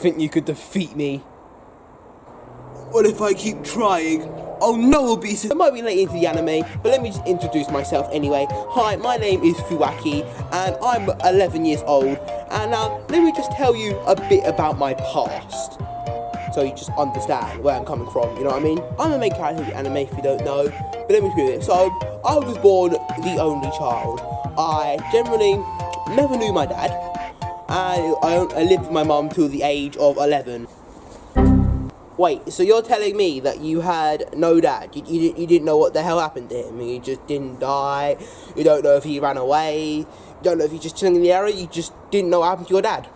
think you could defeat me? Well, if I keep trying, I'll know obesity. I might be late into the anime, but let me just introduce myself anyway. Hi, my name is Fuwaki, and I'm 11 years old. And now, let me just tell you a bit about my past, so you just understand where I'm coming from, you know what I mean? I'm the main character of the anime, if you don't know, but let me explain it. So, I was born the only child. I generally never knew my dad, and I lived with my mum till the age of 11. Wait, so you're telling me that you had no dad? You didn't know what the hell happened to him? He just didn't die? You don't know if he ran away? You don't know if he's just chilling in the area? You just didn't know what happened to your dad?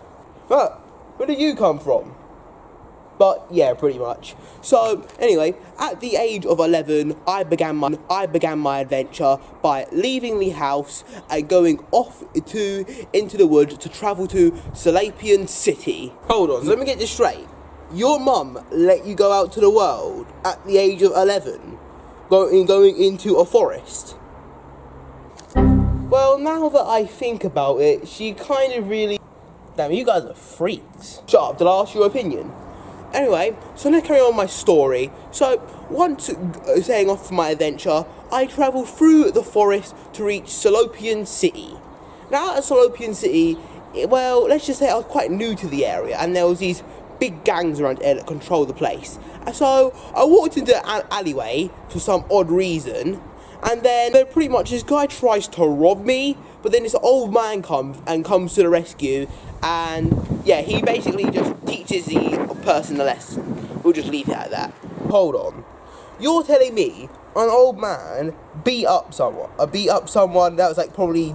But, where did you come from? But, yeah, pretty much. So, anyway, at the age of 11, I began my adventure by leaving the house and going off into the woods to travel to Salapian City. Hold on, so let me get this straight. Your mum let you go out to the world at the age of 11, going into a forest? Well, now that I think about it, she kind of really... Damn, you guys are freaks. Shut up, did I ask your opinion? Anyway, so let's carry on my story. So, once setting off for my adventure, I travelled through the forest to reach Salapian City. Now at Salapian City, well, let's just say I was quite new to the area, and there was these big gangs around here that control the place. And so I walked into an alleyway for some odd reason, and then pretty much this guy tries to rob me, but then this old man comes to the rescue, and yeah, he basically just teaches the person a lesson. We'll just leave it at that. Hold on. You're telling me an old man beat up someone that was like probably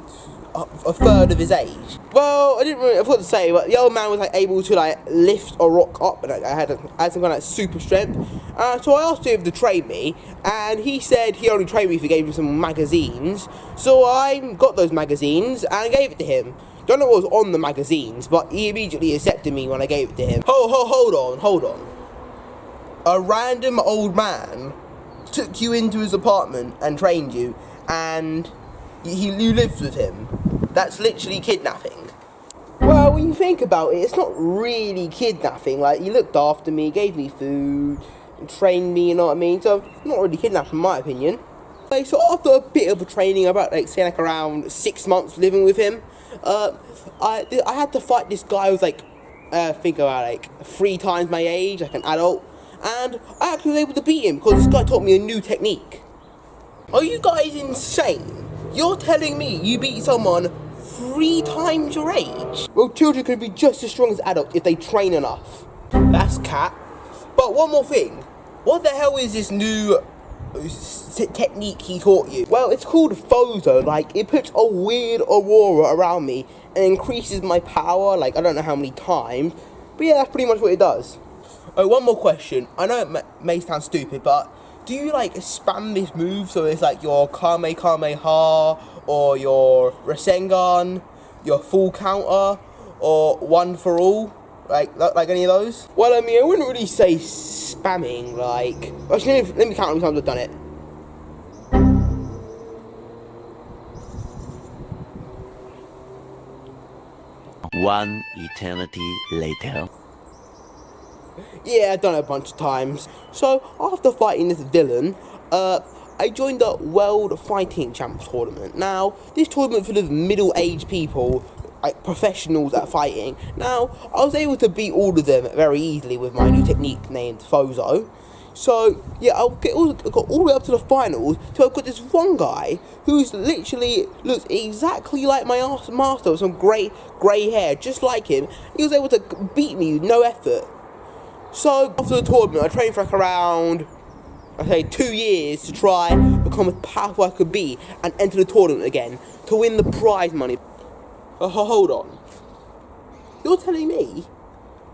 a third of his age? Well, I forgot to say, but the old man was like able to like lift a rock up, and I had some kind of like super strength. So I asked him to train me, and he said he only trained me if he gave me some magazines. So I got those magazines and gave it to him. Don't know what was on the magazines, but he immediately accepted me when I gave it to him. Hold on. A random old man took you into his apartment and trained you, and you lived with him. That's literally kidnapping. Well, when you think about it, it's not really kidnapping. Like, he looked after me, gave me food, and trained me, you know what I mean? So, not really kidnapping, in my opinion. Okay, so after a bit of a training, about around 6 months living with him, I had to fight this guy who was I think about 3 times my age, like an adult, and I actually was able to beat him because this guy taught me a new technique. Are you guys insane? You're telling me you beat someone 3 times your age? Well, children can be just as strong as adults if they train enough. That's cat. But one more thing. What the hell is this new technique he taught you? Well, it's called Photo. Like, it puts a weird aurora around me and increases my power, I don't know how many times. But yeah, that's pretty much what it does. Oh, one more question. I know it may sound stupid, but do you spam this move so it's your Kamehameha or your Rasengan, your full counter, or one for all? Like any of those? Well, I mean, I wouldn't really say spamming, Actually, let me count how many times I've done it. One eternity later. Yeah, I've done it a bunch of times. So, after fighting this villain, I joined the World Fighting Champs tournament. Now, this tournament's full of middle-aged people, professionals at fighting. Now, I was able to beat all of them very easily with my new technique named Fozo. So, yeah, I got all the way up to the finals, till I've got this one guy who's literally looks exactly like my master with some grey hair, just like him. He was able to beat me with no effort. So, after the tournament, I trained for around, 2 years to try become as powerful as I could be and enter the tournament again to win the prize money. Hold on. You're telling me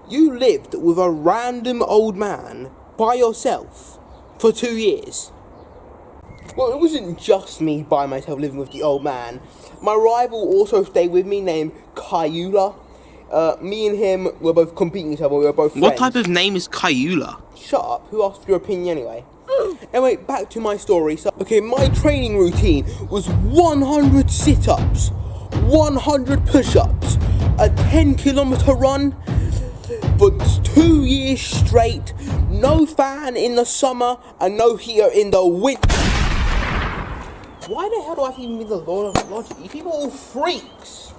you lived with a random old man by yourself for 2 years? Well, it wasn't just me by myself living with the old man. My rival also stayed with me named Kayula. Me and him were both competing each other, we were both friends. What type of name is Kayula? Shut up, who asked your opinion anyway? Anyway, back to my story. So, okay, my training routine was 100 sit-ups, 100 push-ups, a 10-kilometer run, for 2 years straight. No fan in the summer and no heater in the winter. Why the hell do I even need the law of logic? You people are all freaks.